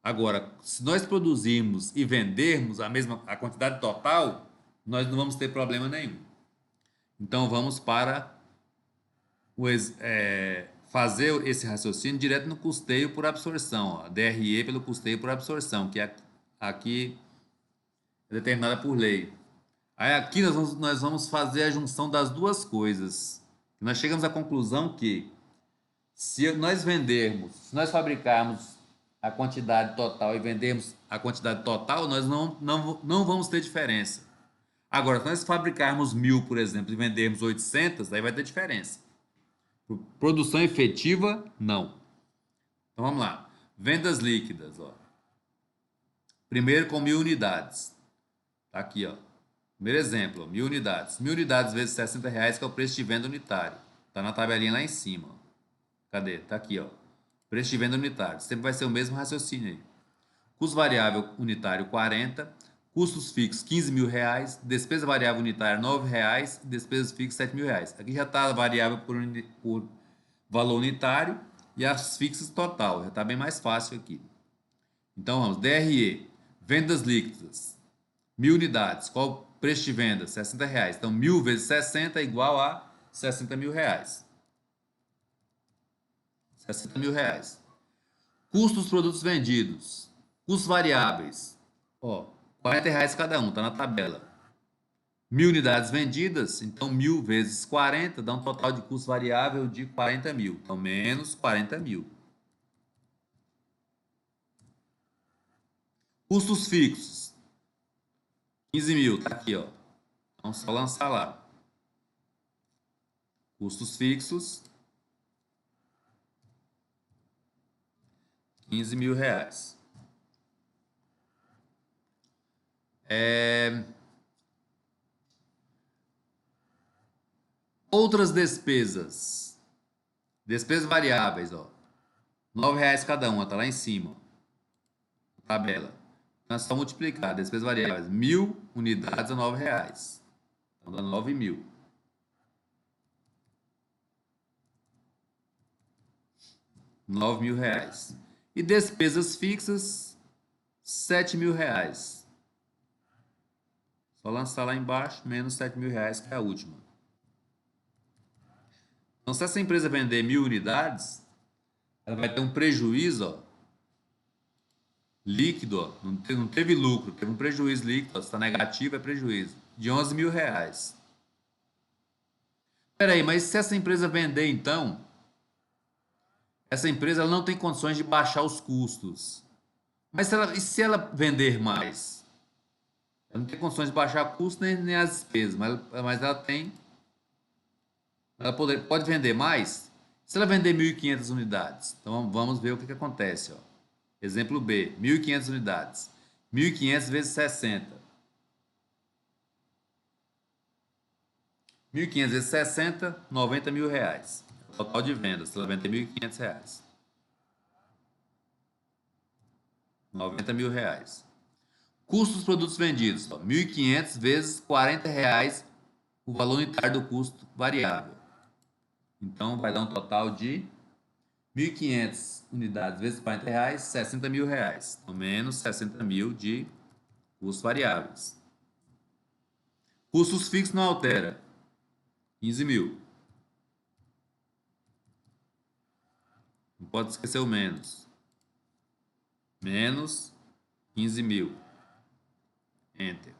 Agora, se nós produzirmos e vendermos a quantidade total, nós não vamos ter problema nenhum. Então vamos para fazer esse raciocínio direto no custeio por absorção, ó, DRE pelo custeio por absorção, que aqui é determinada por lei. Aí aqui nós vamos fazer a junção das duas coisas. Nós chegamos à conclusão que se nós fabricarmos a quantidade total e vendermos a quantidade total, nós não vamos ter diferença. Agora, se nós fabricarmos 1.000, por exemplo, e vendermos 800, aí vai ter diferença. Produção efetiva, não. Então vamos lá. Vendas líquidas, ó. Primeiro com 1.000 unidades. Tá aqui, ó. Primeiro exemplo, 1.000 unidades. 1.000 unidades vezes R$60, que é o preço de venda unitário. Tá na tabelinha lá em cima. Ó. Cadê? Tá aqui, ó. Preço de venda unitário. Sempre vai ser o mesmo raciocínio aí. Custo variável unitário 40, custos fixos R$15.000, despesa variável unitária R$9, despesas fixas R$7.000. Aqui já está a variável por valor unitário e as fixas total. Já está bem mais fácil aqui. Então vamos, DRE, vendas líquidas, 1.000 unidades. Qual o preço de venda? R$60. Então 1.000 vezes 60 é igual a R$60.000. R$60.000. Custo dos produtos vendidos. Custos variáveis. Ó, R$40 cada um, tá na tabela. 1.000 unidades vendidas, então 1.000 vezes 40 dá um total de custo variável de 40.000. Então, menos 40.000. Custos fixos. 15.000, tá aqui, ó. Então, só lançar lá. Custos fixos. R$15.000. Outras despesas. Despesas variáveis, ó. R$9 cada uma, tá lá em cima. Tabela. Então é só multiplicar. Despesas variáveis. 1.000 unidades a R$9. Então dá 9.000. R$9.000. E despesas fixas, R$7.000. Só lançar lá embaixo, menos R$7.000, que é a última. Então, se essa empresa vender 1.000 unidades, ela vai ter um prejuízo, ó, líquido, ó, não teve lucro, teve um prejuízo líquido, ó, se está negativo é prejuízo, de R$11.000. Espera aí, mas se essa empresa vender, então, essa empresa ela não tem condições de baixar os custos. Mas e se ela vender mais? Ela não tem condições de baixar custo nem as despesas, mas ela tem. Ela pode vender mais? Se ela vender 1.500 unidades, então vamos ver o que acontece. Ó. Exemplo B, 1.500 unidades. 1.500 vezes 60. 1.500 vezes 60, R$90.000. Total de vendas, se ela vender R$1.500. R$90.000. Custo dos produtos vendidos, ó, 1.500 vezes R$40 o valor unitário do custo variável. Então vai dar um total de 1.500 unidades vezes R$40, R$60.000. Então, menos 60.000 de custos variáveis. Custos fixos não altera. 15.000. Não pode esquecer o menos. Menos 15.000. Enter.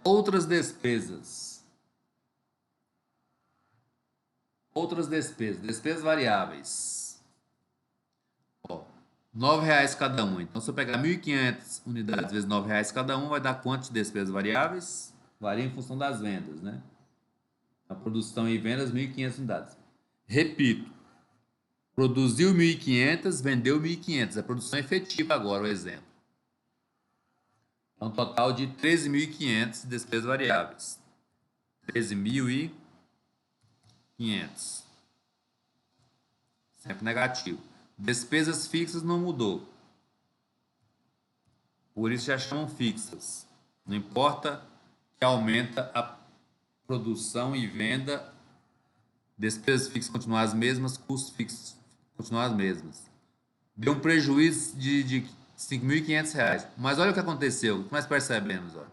Outras despesas. Outras despesas. Despesas variáveis. Ó, R$ 9 cada um. Então, se eu pegar 1.500 unidades vezes R$ 9 cada um, vai dar quanto de despesas variáveis? Varia em função das vendas, né? A produção e vendas, 1.500 unidades. Repito, produziu 1.500, vendeu 1.500. A produção efetiva agora, o exemplo. É um total de 13.500 despesas variáveis. 13.500. Sempre negativo. Despesas fixas não mudou. Por isso já chamam fixas. Não importa que aumenta a produção e venda, despesas fixas continuam as mesmas, custos fixos continuam as mesmas. Deu um prejuízo de R$ 5.500. Mas olha o que aconteceu, o que nós percebemos. Ó.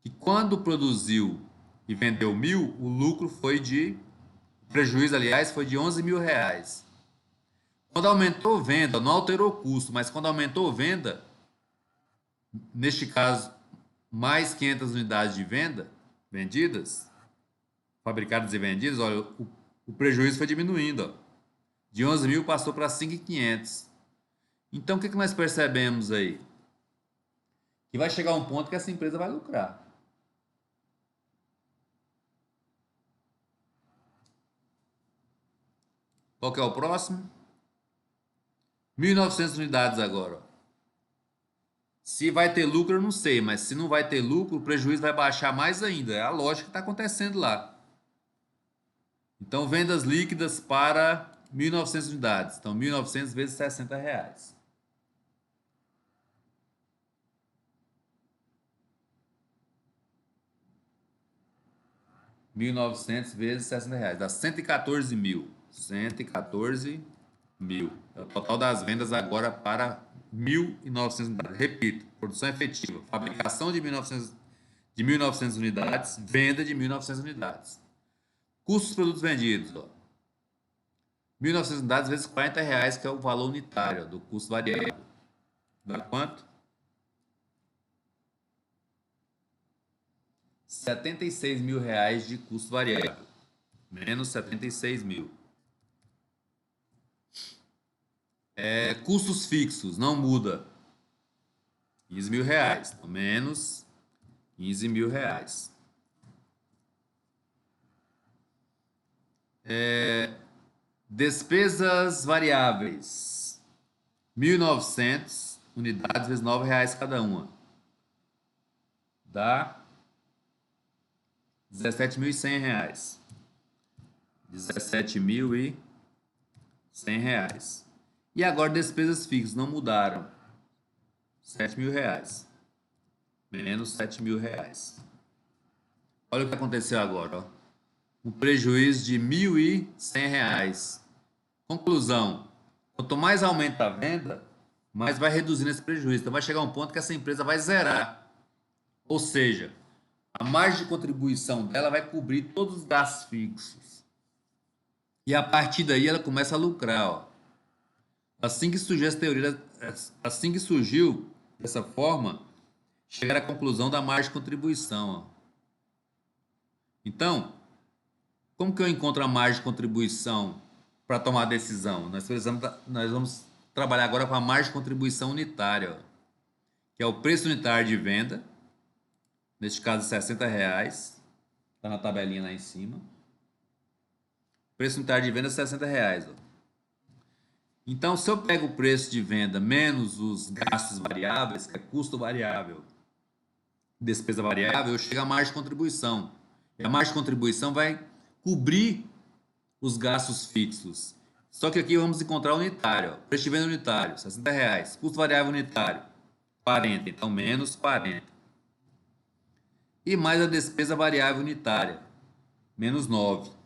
Que quando produziu e vendeu 1.000, o lucro foi de... O prejuízo, aliás, foi de R$ 11.000. Quando aumentou venda, não alterou o custo, mas quando aumentou venda, neste caso, mais 500 unidades de venda vendidas, fabricadas e vendidas, olha, o prejuízo foi diminuindo. Ó. De 11.000 passou para 5.500. Então, o que nós percebemos aí? Que vai chegar um ponto que essa empresa vai lucrar. Qual que é o próximo? 1.900 unidades agora. Ó. Se vai ter lucro, eu não sei, mas se não vai ter lucro, o prejuízo vai baixar mais ainda. É a lógica que está acontecendo lá. Então, vendas líquidas para 1.900 unidades. Então, 1.900 vezes R$ 60. 1.900 vezes R$ 60. Dá 114 mil. 114 mil. É o total das vendas agora para 1.900 unidades. Repito, produção efetiva. Fabricação de 1.900 unidades, venda de 1.900 unidades. Custos dos produtos vendidos. Ó. 1.900 unidades vezes R$ 40, que é o valor unitário do custo variável. Dá quanto? R$ 76.000 de custo variável. Menos 76 mil. Custos fixos, não muda. R$ 15.000. Então, menos R$ 15.000. Despesas variáveis. 1.900 unidades vezes R$ 9 cada uma. Dá R$ 17.100. R$ 17.100. E agora despesas fixas não mudaram. R$ 7.000. Menos R$ 7.000. Olha o que aconteceu agora. Ó. Um prejuízo de R$ 1.100. Conclusão. Quanto mais aumenta a venda, mais vai reduzindo esse prejuízo. Então vai chegar um ponto que essa empresa vai zerar. Ou seja, a margem de contribuição dela vai cobrir todos os gastos fixos. E a partir daí ela começa a lucrar. Ó. Assim que surgiu essa teoria, assim que surgiu dessa forma, chegar à conclusão da margem de contribuição. Ó. Então, como que eu encontro a margem de contribuição para tomar a decisão? Nós vamos trabalhar agora com a margem de contribuição unitária, ó, que é o preço unitário de venda, neste caso R$ 60, está na tabelinha lá em cima. Preço unitário de venda é R$ 60. Ó. Então, se eu pego o preço de venda menos os gastos variáveis, que é custo variável, despesa variável, eu chego à margem de contribuição. E a margem de contribuição vai cobrir os gastos fixos. Só que aqui vamos encontrar o unitário. Ó. Preço de venda unitário, R$ 60. Custo variável unitário, 40. Então, menos 40. E mais a despesa variável unitária, menos 9.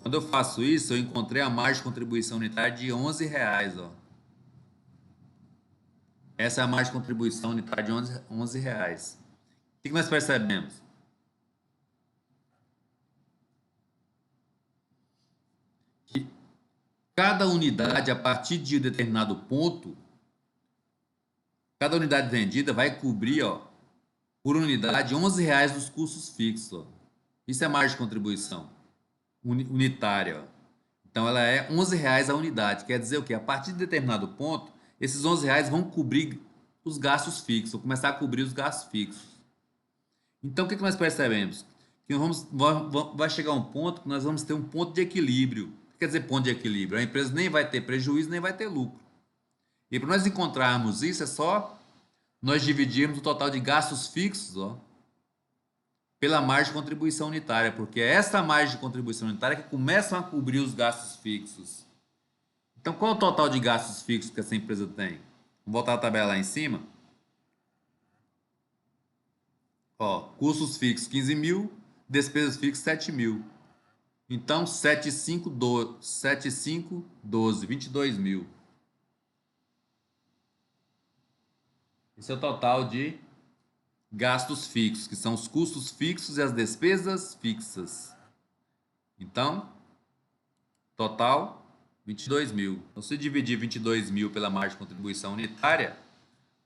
Quando eu faço isso, eu encontrei a margem de contribuição unitária de R$ 11. Ó. Essa é a margem de contribuição unitária de R$ 11. O que nós percebemos? Que cada unidade, a partir de um determinado ponto, cada unidade vendida vai cobrir, ó, por unidade R$ 11 dos custos fixos. Ó. Isso é margem de contribuição unitária. Ó. Então, ela é R$ 11 a unidade. Quer dizer o quê? A partir de determinado ponto, esses R$ 11 vão cobrir os gastos fixos, vão começar a cobrir os gastos fixos. Então, o que nós percebemos? Que vai chegar um ponto que nós vamos ter um ponto de equilíbrio. O que quer dizer ponto de equilíbrio? A empresa nem vai ter prejuízo, nem vai ter lucro. E para nós encontrarmos isso, é só nós dividirmos o total de gastos fixos, ó, pela margem de contribuição unitária, porque é essa margem de contribuição unitária que começam a cobrir os gastos fixos. Então, qual é o total de gastos fixos que essa empresa tem? Vamos voltar à tabela lá em cima. Ó, custos fixos 15 mil, despesas fixas 7 mil. Então, 7, 5, 12, 22 mil. Esse é o total de gastos fixos, que são os custos fixos e as despesas fixas. Então, total 22 mil. Então, se dividir 22 mil pela margem de contribuição unitária,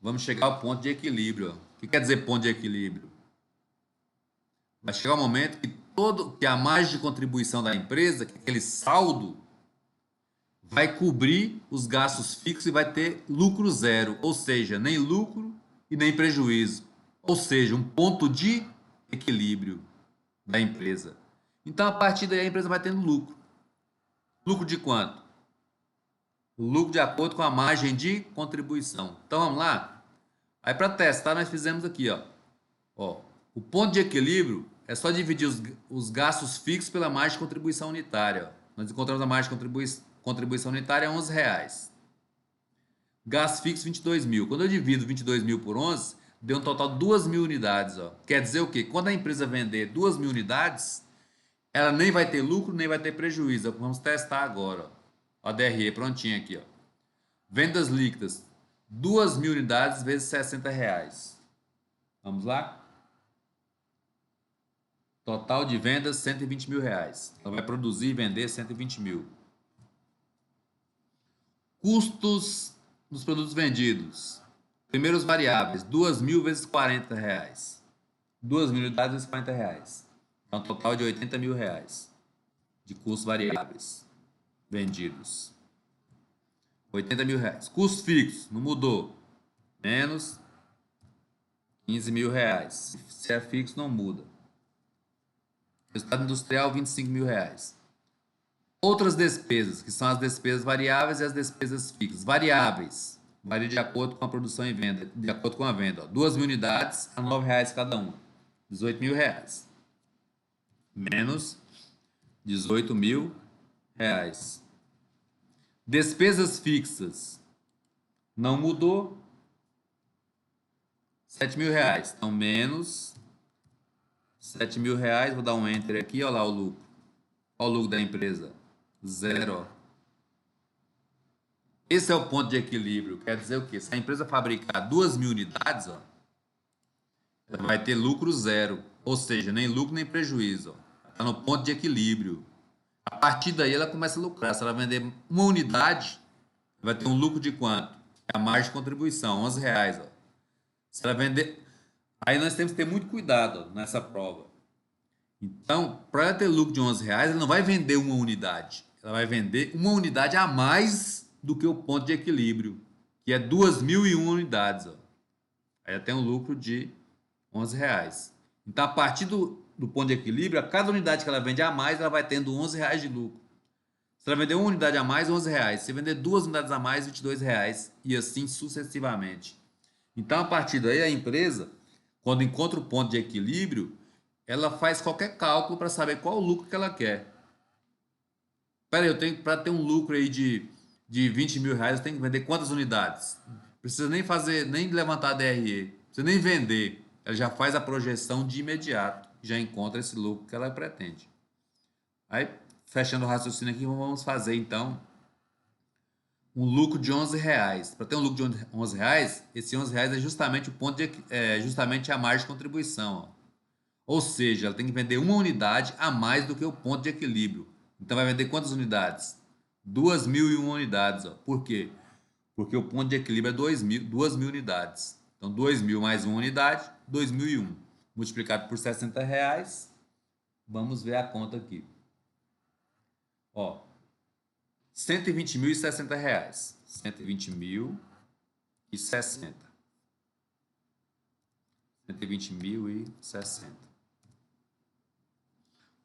vamos chegar ao ponto de equilíbrio. O que quer dizer ponto de equilíbrio? Vai chegar um momento que a margem de contribuição da empresa, que aquele saldo, vai cobrir os gastos fixos e vai ter lucro zero, ou seja, nem lucro e nem prejuízo, ou seja, um ponto de equilíbrio da empresa. Então, a partir daí, a empresa vai tendo lucro. Lucro de quanto? Lucro de acordo com a margem de contribuição. Então, vamos lá? Aí, para testar, nós fizemos aqui, ó, o ponto de equilíbrio é só dividir os gastos fixos pela margem de contribuição unitária. Ó. Nós encontramos a margem de contribuição unitária é R$11. Gasto fixo 22 mil. Quando eu divido 22 mil por 11, deu um total de 2 mil unidades. Ó. Quer dizer o quê? Quando a empresa vender 2 mil unidades, ela nem vai ter lucro, nem vai ter prejuízo. Vamos testar agora. Ó. A DRE prontinha aqui. Ó. Vendas líquidas. 2 mil unidades vezes R$60. Vamos lá? Total de vendas, R$120 mil. Então, vai produzir e vender 120 mil. Custos dos produtos vendidos. Primeiros variáveis, 2 mil vezes R$40. 2 mil unidades vezes R$40. Então, total de R$80 mil de custos variáveis vendidos. R$80 mil. Custos fixos, não mudou. Menos R$15 mil. Se é fixo, não muda. Resultado industrial, R$25 mil. Outras despesas, que são as despesas variáveis e as despesas fixas. Variáveis, varia de acordo com a produção e venda, de acordo com a venda. Ó. 2 mil unidades a R$9 cada uma. R$18 mil. Menos R$18 mil. Despesas fixas, não mudou. R$7 mil. Então, menos R$7 mil. Vou dar um enter aqui, olha lá o lucro. Olha o lucro da empresa. Zero. Esse é o ponto de equilíbrio. Quer dizer o quê? Se a empresa fabricar 2 mil unidades, ó, ela vai ter lucro zero. Ou seja, nem lucro nem prejuízo. Está no ponto de equilíbrio. A partir daí ela começa a lucrar. Se ela vender uma unidade, vai ter um lucro de quanto? É a margem de contribuição, R$11. Ó. Se ela vender... Aí nós temos que ter muito cuidado ó, nessa prova. Então, para ela ter lucro de R$11, ela não vai vender uma unidade. Ela vai vender uma unidade a mais do que o ponto de equilíbrio, que é 2.001 unidades. Ó. Aí ela tem um lucro de R$11. Então, a partir do ponto de equilíbrio, a cada unidade que ela vende a mais, ela vai tendo R$11 de lucro. Se ela vender uma unidade a mais, R$11. Se vender 2 unidades a mais, R$22. E assim sucessivamente. Então, a partir daí, a empresa, quando encontra o ponto de equilíbrio, ela faz qualquer cálculo para saber qual o lucro que ela quer. Espera aí, eu tenho para ter um lucro aí de R$20 mil, eu tenho que vender quantas unidades? Não precisa nem fazer, nem levantar a DRE, não precisa nem vender. Ela já faz a projeção de imediato, já encontra esse lucro que ela pretende. Aí, fechando o raciocínio aqui, vamos fazer então um lucro de R$11. Para ter um lucro de R$11, esse R$11 é justamente o ponto justamente a margem de contribuição. Ó. Ou seja, ela tem que vender uma unidade a mais do que o ponto de equilíbrio. Então, vai vender quantas unidades? 2.001 unidades. Ó. Por quê? Porque o ponto de equilíbrio é 2.000 unidades. Então, 2.000 mais uma unidade, 2.001. Multiplicado por R$60. Vamos ver a conta aqui. Ó, R$120.060. 120.060. 120.060.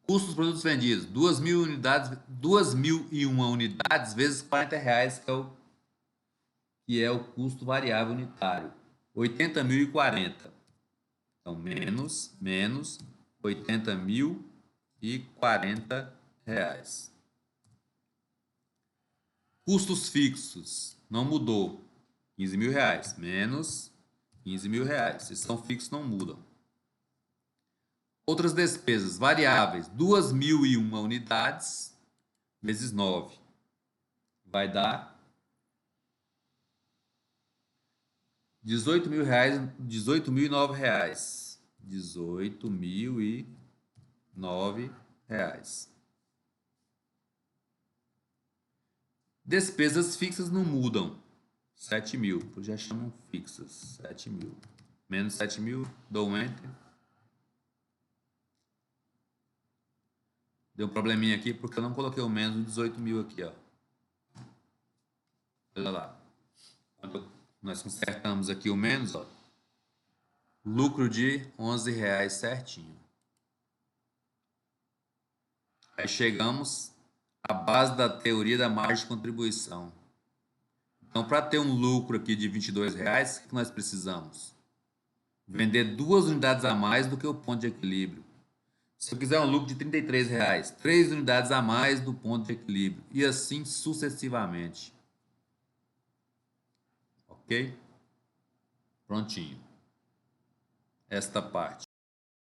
Custo dos produtos vendidos: 2.000 unidades, 2.001 unidades vezes R$40, que é o custo variável unitário. 80.040. Então, menos R$80.040. Custos fixos, não mudou. R$15.000, menos R$15.000. Esses são fixos, não mudam. Outras despesas variáveis: 2.001 unidades vezes 9. Vai dar R$18.000, R$18.009. R$18.009. Despesas fixas não mudam. 7.000, já chamam fixas. 7.000. Menos 7.000, dou um enter. Deu um probleminha aqui porque eu não coloquei o menos 18.000 aqui, ó. Olha lá. Quando nós consertamos aqui o menos, ó. Lucro de R$11 certinho. Aí chegamos à base da teoria da margem de contribuição. Então, para ter um lucro aqui de R$22, o que nós precisamos? Vender 2 unidades a mais do que o ponto de equilíbrio. Se eu quiser um lucro de R$33, 3 unidades a mais do ponto de equilíbrio. E assim sucessivamente. Ok? Prontinho. Esta parte.